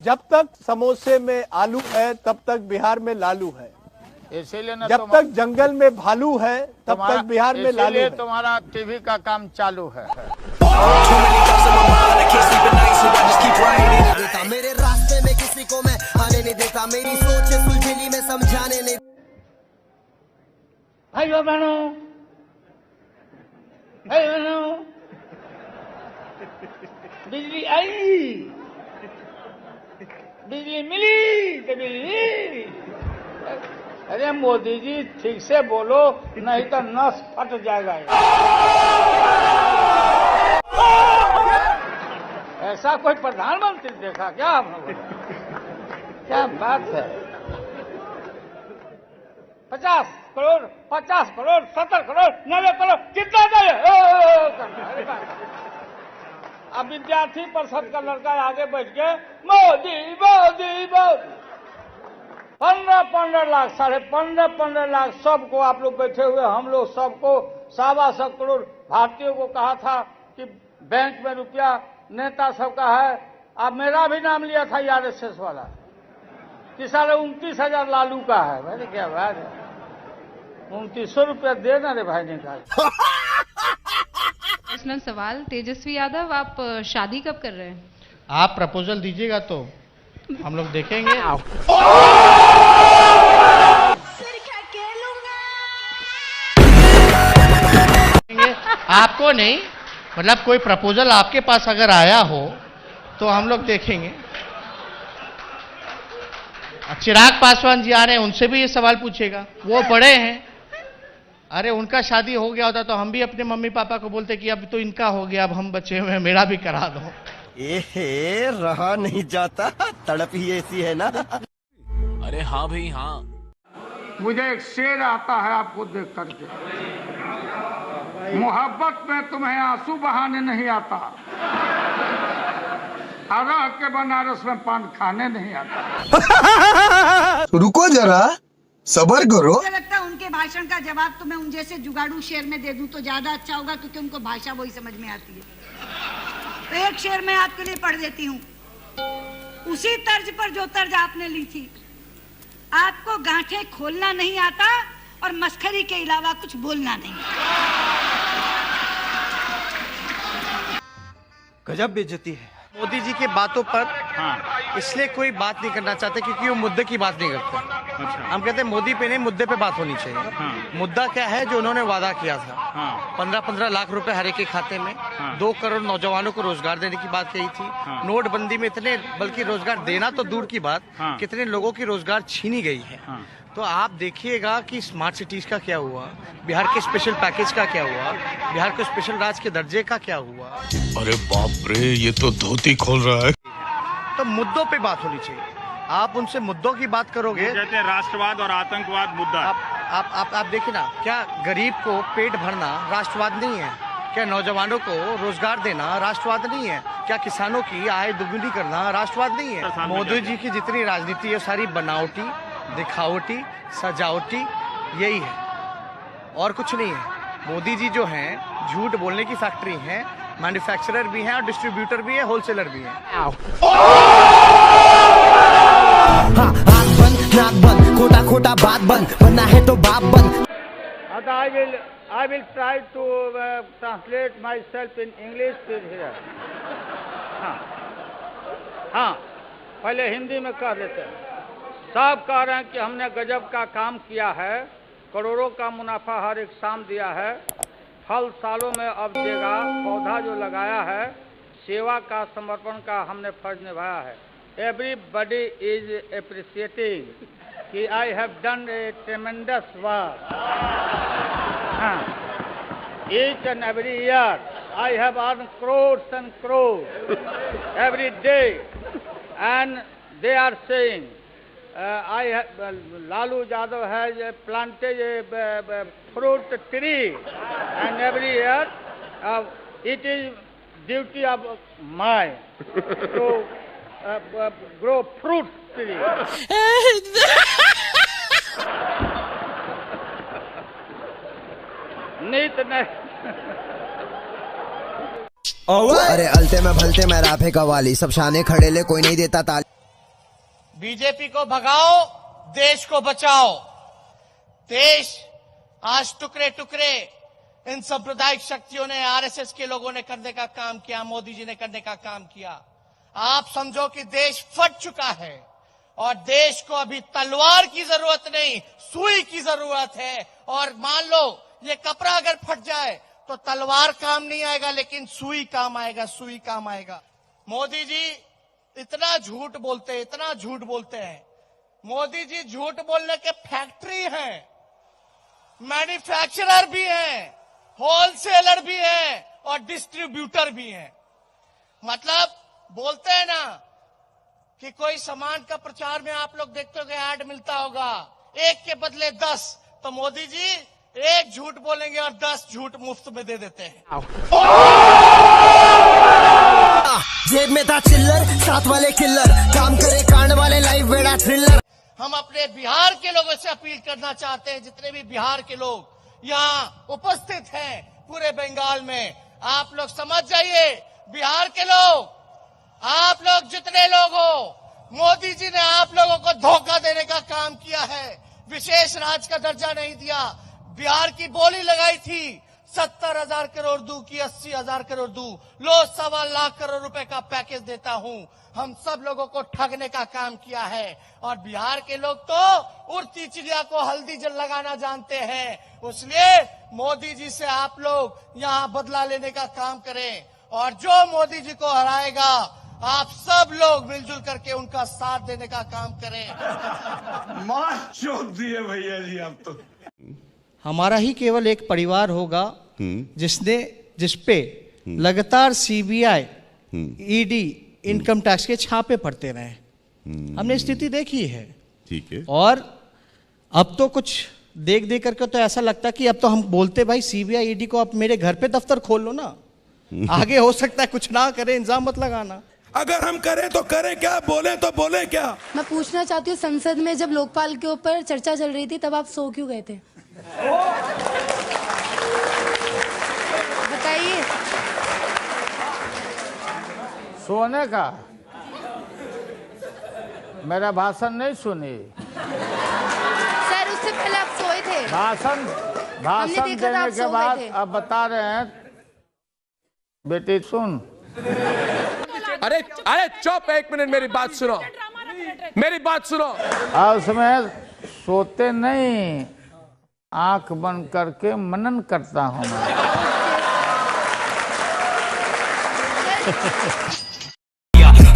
जब तक समोसे में आलू है तब तक बिहार में लालू है। इसीलिए ना जब तक जंगल में भालू है तब तक बिहार में लालू है। तुम्हारा टीवी का काम चालू है। मेरे रास्ते में किसी को मैं आने नहीं देता, मेरी सोच है सुलझेली में समझाने नहीं। भाइयों बहनों, बिजली आई, बिजली मिली तो बिजली। अरे मोदी जी ठीक से बोलो, नहीं तो नस फट जाएगा। ऐसा कोई प्रधानमंत्री देखा क्या हम लोगों ने? क्या बात है। 50 करोड़, 50 करोड़, 70 करोड़, 90 करोड़, कितना चाहिए? अब विद्यार्थी परिषद का लड़का आगे बैठ के मोदी मोदी मोदी। 15-15 लाख, 15.5 लाख सबको आप लोग बैठे हुए, हम लोग सबको 1.25 करोड़ भारतीयों को कहा था कि बैंक में रुपया नेता सबका है। अब मेरा भी नाम लिया था आरएसएस वाला कि 29,000 लालू का है। मैंने क्या बात है, 2900 रुपया देना रे भाई ने कहा। पर्सनल सवाल, तेजस्वी यादव आप शादी कब कर रहे हैं? आप प्रपोजल दीजिएगा तो हम लोग देखेंगे। आपको नहीं, मतलब कोई प्रपोजल आपके पास अगर आया हो तो हम लोग देखेंगे। चिराग पासवान जी आ रहे हैं, उनसे भी ये सवाल पूछेगा, वो बड़े हैं। अरे उनका शादी हो गया होता तो हम भी अपने मम्मी पापा को बोलते कि अब तो इनका हो गया, अब हम बचे हुए हैं, मेरा भी करा दो। एहे, रहा नहीं जाता, तड़प ही ऐसी है ना। अरे हाँ भाई हाँ। मुझे एक शेर आता है आपको देख करके, मोहब्बत में तुम्हें आंसू बहाने नहीं आता, रह के बनारस में पान खाने नहीं आता। रुको जरा, सबर करो। मुझे लगता है उनके भाषण का जवाब तो मैं उन जैसे जुगाड़ू शेर में दे दूं तो ज्यादा अच्छा होगा, क्योंकि उनको भाषा वही समझ में आती है। तो एक शेर मैं आपके लिए पढ़ देती हूँ, उसी तर्ज पर जो तर्ज आपने ली थी। आपको गांठें खोलना नहीं आता और मस्खरी के अलावा कुछ बोलना नहीं। गजब बेइज्जती है। मोदी जी की बातों पर इसलिए कोई बात नहीं करना चाहते क्योंकि वो मुद्दे की बात नहीं करते। हम कहते हैं मोदी पे नहीं, मुद्दे पे बात होनी चाहिए। मुद्दा क्या है जो उन्होंने वादा किया था, 15-15 लाख रुपए हर एक के खाते में, 2 करोड़ नौजवानों को रोजगार देने की बात कही थी। नोटबंदी में इतने, बल्कि रोजगार देना तो दूर की बात, कितने लोगों की रोजगार छीनी गई है। तो आप देखिएगा कि स्मार्ट सिटीज का क्या हुआ, बिहार के स्पेशल पैकेज का क्या हुआ, बिहार के स्पेशल राज्य के दर्जे का क्या हुआ। अरे बाप रे, ये तो धोती खोल रहा है। तो मुद्दों पे बात होनी चाहिए। आप उनसे मुद्दों की बात करोगे, कहते हैं राष्ट्रवाद और आतंकवाद मुद्दा। आप देखिए ना, क्या गरीब को पेट भरना राष्ट्रवाद नहीं है? क्या नौजवानों को रोजगार देना राष्ट्रवाद नहीं है? क्या किसानों की आय दुगुनी करना राष्ट्रवाद नहीं है? मोदी जी की जितनी राजनीति है सारी बनावटी, दिखावटी, सजावटी, यही है और कुछ नहीं है। मोदी जी जो हैं झूठ बोलने की फैक्ट्री हैं, मैन्युफैक्चरर भी हैं और डिस्ट्रीब्यूटर भी है, होलसेलर भी हैं। आँख बंद, नाक बंद, खोटा खोटा बात बंद, बनना है तो बाप बंद। I will try to translate myself in English here. हाँ, पहले हिंदी में कह देते हैं। सब कह रहे हैं कि हमने गजब का काम किया है, करोड़ों का मुनाफा हर एक शाम दिया है, फल सालों में अब देगा, पौधा जो लगाया है, सेवा का समर्पण का हमने फर्ज निभाया है। एवरीबडी इज एप्रिशिएटिंग कि I have done A ट्रेमेंडस work. Each and every year I have earn crores and crores every day, and they are saying Lalu Yadav has planted a fruit tree, and every year it is duty of mine to grow fruit tree. नीत नहीं। अरे अलते में भलते में Rafe qawwali, सब शाने खड़े ले, कोई नहीं देता ताली। बीजेपी को भगाओ, देश को बचाओ। देश आज टुकड़े टुकड़े इन सांप्रदायिक शक्तियों ने, आरएसएस के लोगों ने करने का काम किया, मोदी जी ने करने का काम किया। आप समझो कि देश फट चुका है और देश को अभी तलवार की जरूरत नहीं, सुई की जरूरत है। और मान लो ये कपड़ा अगर फट जाए तो तलवार काम नहीं आएगा, लेकिन सुई काम आएगा, सुई काम आएगा। मोदी जी इतना झूठ बोलते हैं, इतना झूठ बोलते हैं। मोदी जी झूठ बोलने के फैक्ट्री हैं, मैन्युफैक्चरर भी हैं, होलसेलर भी हैं और डिस्ट्रीब्यूटर भी हैं। मतलब बोलते हैं ना कि कोई सामान का प्रचार में आप लोग देखते हो ऐड मिलता होगा, एक के बदले 10, तो मोदी जी एक झूठ बोलेंगे और 10 झूठ मुफ्त में दे देते हैं। जेब में था चिल्लर, साथ वाले किल्लर, काम करे कांड वाले, लाइव बेड़ा थ्रिलर। हम अपने बिहार के लोगों से अपील करना चाहते हैं, जितने भी बिहार के लोग यहाँ उपस्थित हैं पूरे बंगाल में, आप लोग समझ जाइए, बिहार के लोग, आप लोग जितने लोग हो, मोदी जी ने आप लोगों को धोखा देने का काम किया है। विशेष राज्य का दर्जा नहीं दिया, बिहार की बोली लगाई थी 70,000 करोड़ दूं की 80,000 करोड़ दूं, लो 1.25 लाख करोड़ रुपए का पैकेज देता हूं। हम सब लोगों को ठगने का काम किया है और बिहार के लोग तो उड़ती चिड़िया को हल्दी जल लगाना जानते हैं। इसलिए मोदी जी से आप लोग यहाँ बदला लेने का काम करें और जो मोदी जी को हराएगा आप सब लोग मिलजुल करके उनका साथ देने का काम करें। मां चोक दिए भैया जी आप तो। हमारा ही केवल एक परिवार होगा जिसपे लगातार सीबीआई, ईडी, इनकम टैक्स के छापे पड़ते रहे। हमने स्थिति देखी है। ठीक है। और अब तो कुछ देख देख करके तो ऐसा लगता कि अब तो हम बोलते भाई सीबीआई, ईडी को आप मेरे घर पे दफ्तर खोल लो ना, आगे हो सकता है कुछ ना करे, इंजाम मत लगाना। अगर हम करें तो करें क्या, बोले तो बोले क्या। मैं पूछना चाहती हूँ, संसद में जब लोकपाल के ऊपर चर्चा चल रही थी तब आप सो क्यों गए थे? बताइए। सोने का मेरा भाषण नहीं सुनी? सर उससे पहले आप सोए थे। भाषण देने के बाद अब बता रहे हैं। बेटी सुन। अरे चुप, 1 मिनट मेरी बात सुनो, मेरी बात सुनो। और उसमें सोते नहीं, आंख बंद करके मनन करता हूँ मैं।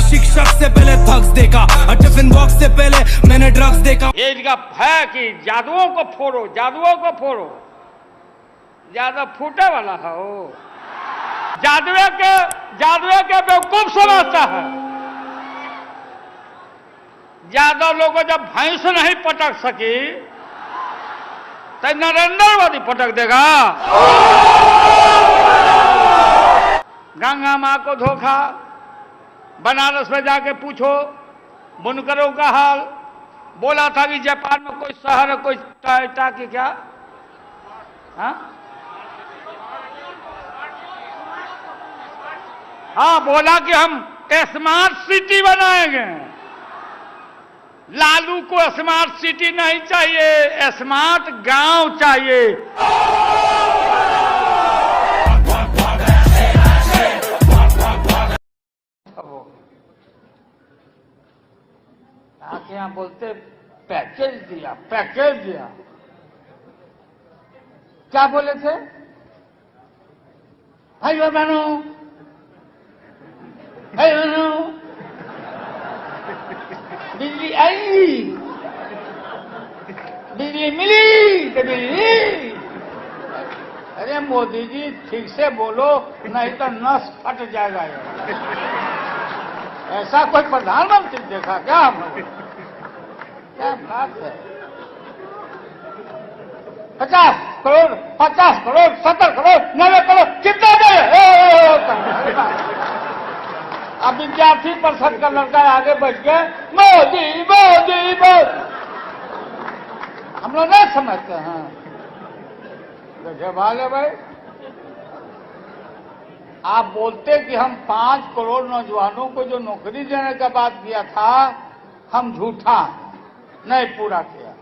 शिक्षक से पहले थग्स देखा, टिफिन बॉक्स से पहले मैंने ड्रग्स देखा। ये जगह है कि जादुओं को फोड़ो, जादुओं को फोड़ो, ज्यादा फूटे वाला है वो। जादुए के बेवकूफ समझता है। ज्यादा लोगों जब भैंस नहीं पटक सकी तो नरेंद्र मोदी पटक देगा। गंगा मां को धोखा, बनारस में जाके पूछो बुनकरों का हाल। बोला था कि जापान में कोई शहर है, कोई टाटा की क्या, हाँ बोला कि हम स्मार्ट सिटी बनाएंगे। लालू को स्मार्ट सिटी नहीं चाहिए, स्मार्ट गांव चाहिए। आके यहाँ बोलते पैकेज दिया, पैकेज दिया। क्या बोले थे भाइयों बहनों, बिजली आई, बिजली मिली तो बिजली। अरे मोदी जी ठीक से बोलो नहीं तो नस फट जाएगा। ऐसा कोई प्रधानमंत्री देखा क्या हमने? क्या बात है। 50 करोड़, 50 करोड़, 70 करोड़, 90 करोड़, कितना दे? अब विद्यार्थी परिषद का लड़का आगे बैठ गया, मोदी मोदी मोदी। हम लोग नहीं समझते हैं। गजब है भाई। आप बोलते कि हम 5 करोड़ नौजवानों को जो नौकरी देने का बात किया था, हम झूठा हैं, नहीं पूरा किया।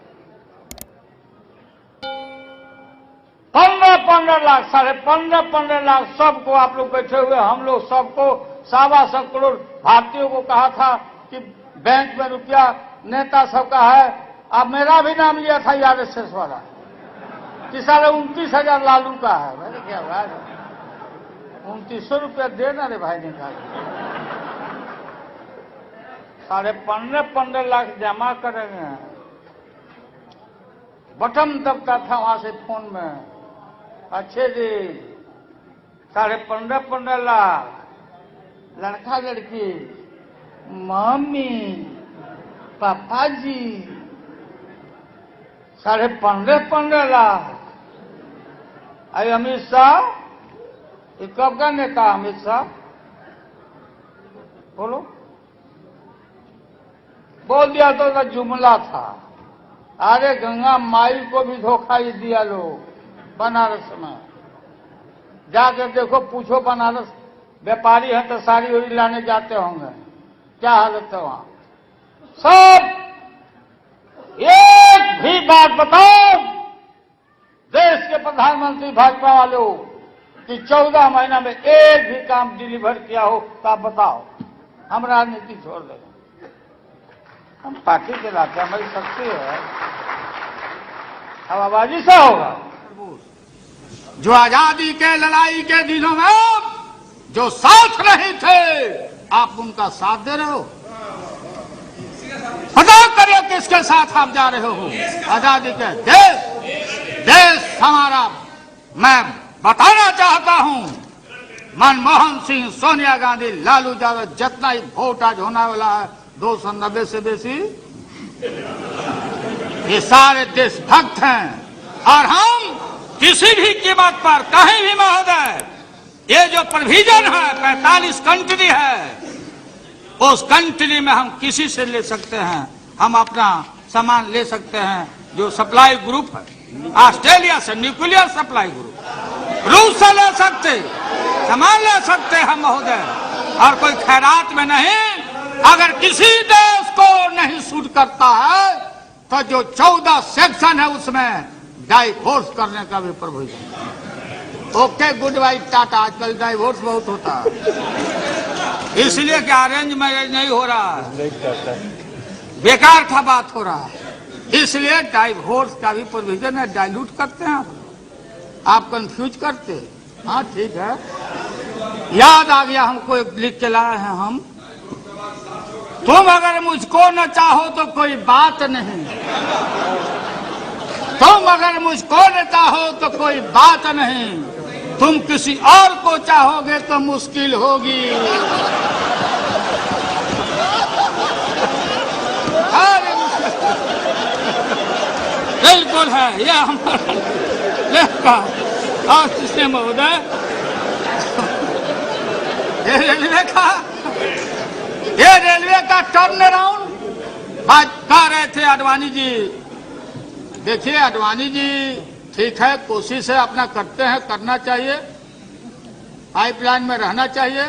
15-15 लाख, 15.5 लाख सबको, आप लोग बैठे हुए हम लोग सबको 1.25 करोड़ भारतीयों को कहा था कि बैंक में रुपया नेता सबका है। अब मेरा भी नाम लिया था आरएसएस वाला कि 29,000 लालू का है। मैंने क्या भाई 2900 रुपया देना रे भाई निकाल। 15.5 लाख जमा करेंगे। बटन दबता था वहां से फोन में, अच्छे जी 15.5 लाख, लड़का लड़की, मम्मी पापा जी 15.5 लाख। अरे अमित शाह, ये कब का नेता अमित शाह? बोलो, बोल दिया तो जुमला था। अरे गंगा माई को भी धोखा ही दिया लोग बनारस में। जाकर देखो, पूछो बनारस व्यापारी है तो साड़ी उड़ी लाने जाते होंगे, क्या हालत है वहां। सब एक भी बात बताओ देश के प्रधानमंत्री भाजपा वालों कि 14 महीना में एक भी काम डिलीवर किया हो तो आप बताओ। हम राजनीति छोड़ देंगे, हम पार्टी के लाते, हमारी शक्ति है, हवाबाजी से होगा। जो आजादी के लड़ाई के दिनों में जो साथ रहे थे, आप उनका साथ दे रहे हो। पता करिए किसके साथ आप जा रहे हो। आजादी के देश हमारा, मैं बताना चाहता हूं, मनमोहन सिंह, सोनिया गांधी, लालू यादव, जितना ही वोट आज होने वाला है 290 से बेसी, ये सारे देशभक्त हैं। और हम किसी भी कीमत पर कहीं भी महोदय, ये जो प्रोविजन है 45 कंट्री है, उस कंट्री में हम किसी से ले सकते हैं, हम अपना सामान ले सकते हैं। जो सप्लाई ग्रुप है ऑस्ट्रेलिया से, न्यूक्लियर सप्लाई ग्रुप, रूस से ले सकते, सामान ले सकते हैं महोदय, और कोई खैरात में नहीं। अगर किसी देश को नहीं सूट करता है तो जो 14 सेक्शन है उसमें डाइवोर्स करने का भी provision. Okay, good by, Tata. आजकल डाइवोर्स बहुत होता है, इसलिए कि अरेंज मैरिज नहीं हो रहा है, बेकार का बात हो रहा है, इसलिए डाइवोर्स का भी प्रोविजन है। डाइल्यूट करते हैं आप कंफ्यूज करते। हाँ ठीक है, याद आ गया हमको, एक लिख के लाए हैं हम। तुम अगर मुझको न चाहो तो कोई बात नहीं, तुम अगर मुझको न चाहो तो कोई बात नहीं, तुम किसी और को चाहोगे तो मुश्किल होगी। बिल्कुल है, यह हमारा महोदय, ये रेलवे का टर्न अराउंड बात कह रहे थे आडवाणी जी। देखिए आडवाणी जी, ठीक है, कोशिश है अपना करते हैं, करना चाहिए, पाइपलाइन में रहना चाहिए,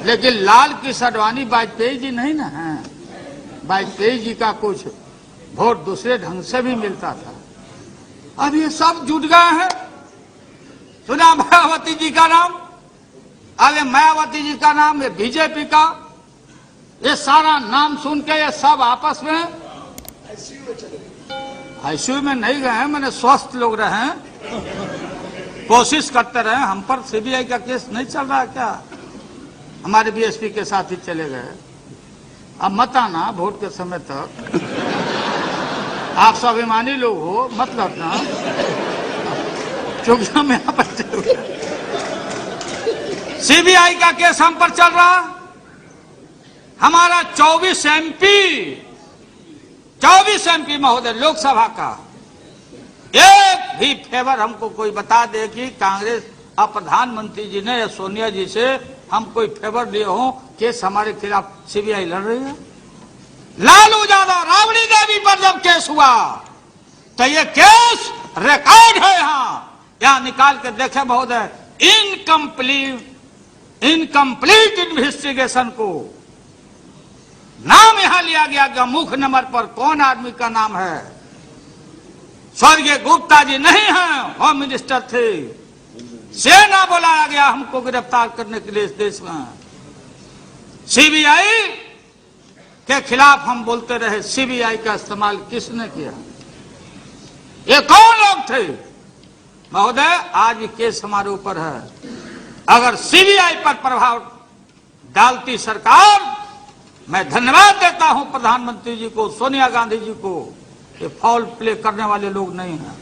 लेकिन लाल कृष्ण आडवाणी वाजपेयी जी नहीं ना है। वाजपेयी जी का कुछ वोट दूसरे ढंग से भी मिलता था। अब ये सब जुट गए हैं। सुना मायावती जी का नाम, अरे मायावती जी का नाम, ये बीजेपी का, ये सारा नाम सुन के ये सब आपस में आईसीयू में नहीं गए हैं, मैंने स्वस्थ लोग रहे हैं, कोशिश करते रहे। हम पर सीबीआई का केस नहीं चल रहा है क्या? हमारे बीएसपी के साथ ही चले गए। अब मत आना वोट के समय तक, आप स्वाभिमानी लोग हो, मत लड़ना, चुगलियों में आप सीबीआई का केस हम पर चल रहा। हमारा 24 एमपी महोदय लोकसभा का, एक भी फेवर हमको कोई बता दे कि कांग्रेस और प्रधानमंत्री जी ने या सोनिया जी से हम कोई फेवर लिए हो, केस हमारे खिलाफ सीबीआई लड़ रही है। लालू यादव, राबड़ी देवी पर जब केस हुआ तो ये केस रिकॉर्ड है, यहाँ निकाल के देखे महोदय। इनकम्प्लीट इन्वेस्टिगेशन को नाम यहां लिया गया कि मुख्य नंबर पर कौन आदमी का नाम है। स्वर्गीय गुप्ता जी नहीं हैं, होम मिनिस्टर थे। सेना बुलाया गया हमको गिरफ्तार करने के लिए इस देश में। सीबीआई के खिलाफ हम बोलते रहे, सीबीआई का इस्तेमाल किसने किया? ये कौन लोग थे? महोदय, आज ये केस हमारे ऊपर है। अगर सीबीआई पर प्रभाव डालती सरकार, मैं धन्यवाद देता हूं प्रधानमंत्री जी को, सोनिया गांधी जी को। ये फाउल प्ले करने वाले लोग नहीं हैं।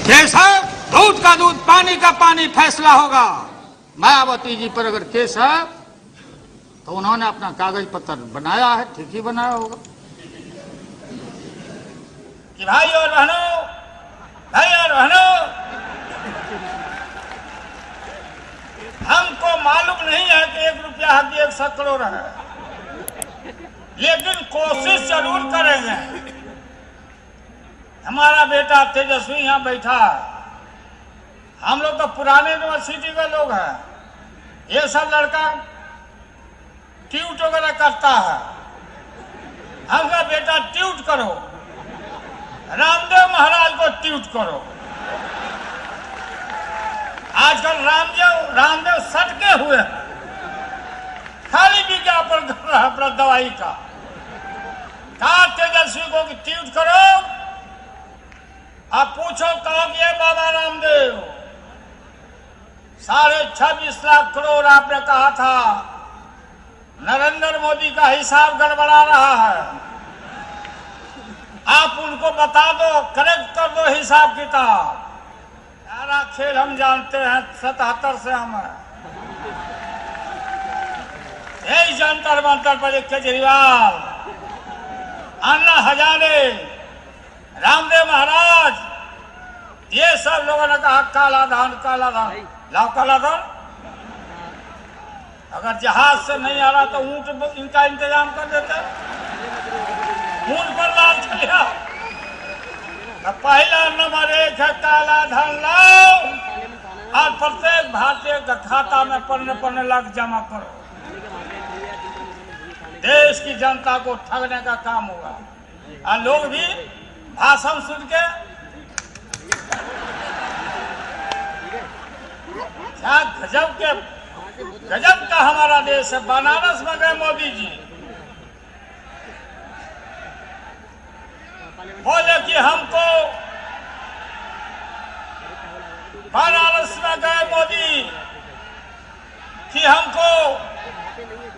केस है, दूध का दूध, पानी का पानी, फैसला होगा। मायावती जी पर अगर केस है तो उन्होंने अपना कागज पत्र बनाया है, ठीक ही बनाया होगा। कि भाई और बहनों, हमको मालूम नहीं है कि 1 रुपया हक 100 करोड़ है, लेकिन कोशिश जरूर करेंगे। हमारा बेटा तेजस्वी यहां बैठा है, हम लोग तो पुराने यूनिवर्सिटी के लोग हैं। ये सब लड़का ट्यूट वगैरह करता है, हमका बेटा ट्यूट करो, रामदेव महाराज को ट्यूट करो। आजकल रामदेव सटके हुए हैं, खाली विज्ञापन कर रहा है अपना दवाई का। कहा तेजस्वी को कि ट्यूट करो, आप पूछो कहो कि ये बाबा रामदेव 26.5 लाख करोड़ आपने कहा था, नरेंद्र मोदी का हिसाब गड़बड़ा रहा है। आप उनको बता दो, करेक्ट कर दो हिसाब किताब। सारा खेल हम जानते हैं, 77 से हम हैं। यही जंतर मंतर पर केजरीवाल, अन्ना हजारे, रामदेव महाराज, ये सब लोगों ने कहा काला धन, लाओ काला धन। अगर जहाज से नहीं आ रहा तो ऊंट इनका इंतजाम कर देते, ऊंट पर लाल चलिया। तो पहला नंबर 1 है काला धन लाओ, और प्रत्येक भारतीय का खाता में पन्ने लाख जमा करो। देश की जनता को ठगने का काम होगा। और लोग भी भाषण सुन के क्या गजब का हमारा देश है। बनारस में गए मोदी जी, बोले कि हमको, बनारस में गए मोदी कि हमको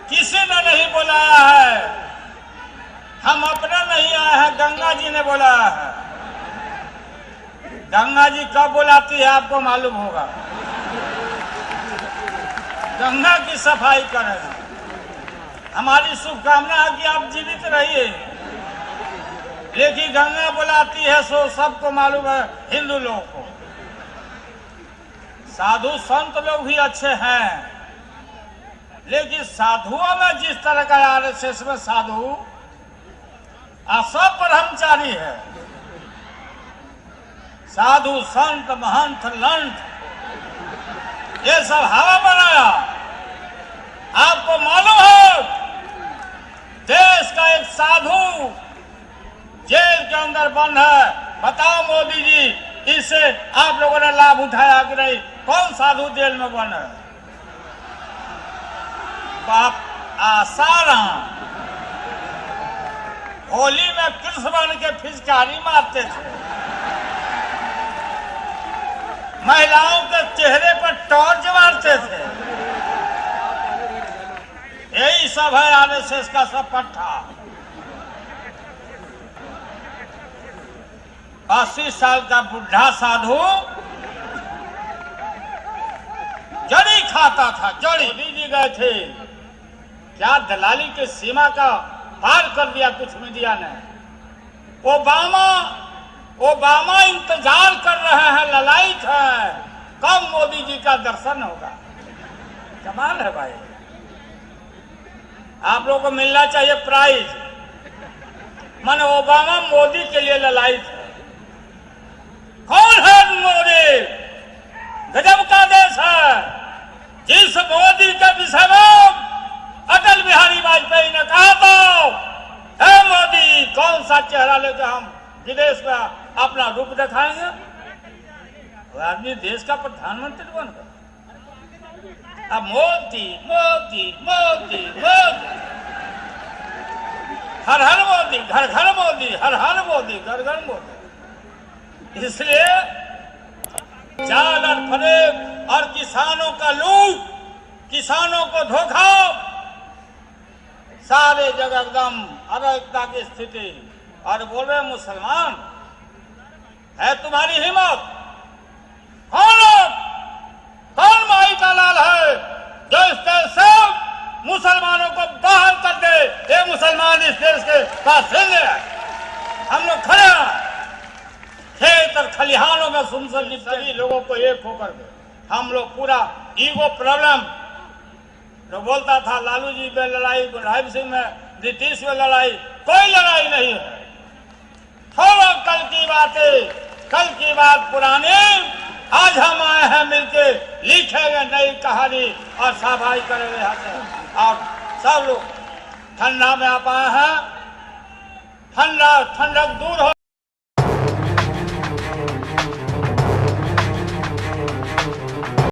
किसी ने नहीं बुलाया है, हम अपने नहीं आए हैं, गंगा जी ने बुलाया है। गंगा जी कब बुलाती है आपको मालूम होगा। गंगा की सफाई करें। हमारी शुभकामना है कि आप जीवित रहिए, लेकिन गंगा बुलाती है सो सबको मालूम है, हिंदू लोगों को। साधु संत लोग भी अच्छे हैं, लेकिन साधुओं में जिस तरह का आरएसएस में साधु सब ब्रह्मचारी है। साधु संत महंत लंठ ये सब हवा बनाया। आपको मालूम है देश का एक साधु जेल के अंदर बंद है। बताओ मोदी जी, इससे आप लोगों ने लाभ उठाया कि नहीं? कौन साधु जेल में बंद है? बाप आसाराम होली में कृष्ण बन के फिचकारी मारते थे, महिलाओं के चेहरे पर टॉर्च मारते थे। यही सब है आरएसएस का सब पट्टा। 80 साल का बुढ़ा साधु जड़ी खाता था, जड़ी। मोदी जी गए थे, क्या दलाली के सीमा का पार कर दिया कुछ मीडिया ने। ओबामा इंतजार कर रहे हैं, ललायत है, कब मोदी जी का दर्शन होगा। कमाल है भाई, आप लोगों को मिलना चाहिए प्राइज। माने ओबामा मोदी के लिए ललायत है। कौन है मोदी? गजब का देश है। जिस मोदी के विषय में अटल बिहारी वाजपेयी ने कहा तो, हे मोदी, कौन सा चेहरा लेकर हम विदेश में अपना रूप दिखाएंगे? वो आदमी देश का प्रधानमंत्री बनकर अब मोदी मोदी मोदी मोदी, हर हर मोदी, घर घर मोदी, हर हर मोदी, घर घर मोदी। इसलिए जाल और फरेब और किसानों का लूट, किसानों को धोखा, सारे जगह एकदम अराजकता की स्थिति। और बोल रहे मुसलमान है तुम्हारी हिम्मत? कौन माई का लाल है जो इस देश से मुसलमानों को बाहर कर दे? ये मुसलमान इस देश के पास है। हम लोग खड़े हैं खेत और खलिहानों में सुनसन सभी लोगों को एक होकर के। हम लोग पूरा ईगो प्रॉब्लम जो बोलता था लालू जी में लड़ाई, बुढ़ाई सिंह में, नीतीश में लड़ाई, कोई लड़ाई नहीं है। छोड़ो कल की बातें, कल की बात पुरानी। आज हम आए हैं मिलके, लिखेंगे नई कहानी और सफाई करेंगे यहाँ से। और सब लोग ठंडा में आप आए हैं, ठंडक दूर हो।